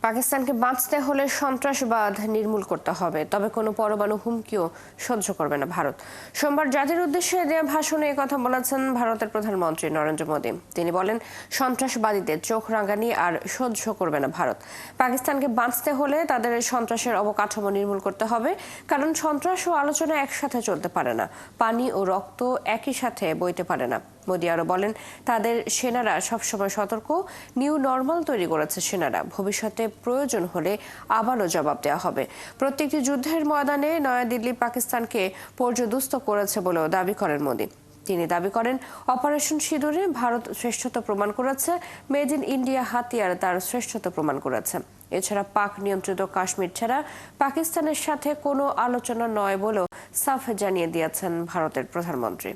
পাকিস্তানকে বাঁচতে হলে সন্ত্রাসবাদ নির্মূল করতে হবে, তবে কোনো পরমাণু হুমকিও সহ্য করবে না ভারত। সোমবার জাতির উদ্দেশ্যে দেয়া ভাষণে একথা বলেছেন ভারতের প্রধানমন্ত্রী নরেন্দ্র মোদী। তিনি বলেন, সন্ত্রাসবাদীদের চোখ রাঙানি আর সহ্য করবে না ভারত। পাকিস্তানকে বাঁচতে হলে তাদের সন্ত্রাসের অবকাঠামো নির্মূল করতে হবে, কারণ সন্ত্রাস ও আলোচনা একসাথে চলতে পারে না। পানি ও রক্ত একই সাথে বইতে পারে না। মোদী আরো বলেন, তাদের সেনারা সবসময় সতর্ক। নিউ নর্মাল তৈরি করেছে সেনারা। ভবিষ্যতে প্রয়োজন হলে আবারও জবাব দেওয়া হবে। প্রত্যেকটি যুদ্ধের ময়দানে নয়াদিল্লি পাকিস্তানকে পর্যদুস্ত করেছে বলেও দাবি করেন মোদী। তিনি দাবি করেন, অপারেশন সিঁদুরে ভারত শ্রেষ্ঠত্ব প্রমাণ করেছে। মেড ইন ইন্ডিয়া হাতিয়ার তার শ্রেষ্ঠত্ব প্রমাণ করেছে। এছাড়া পাক নিয়ন্ত্রিত কাশ্মীর ছাড়া পাকিস্তানের সাথে কোনো আলোচনা নয় বলেও সাফ জানিয়ে দিয়েছেন ভারতের প্রধানমন্ত্রী।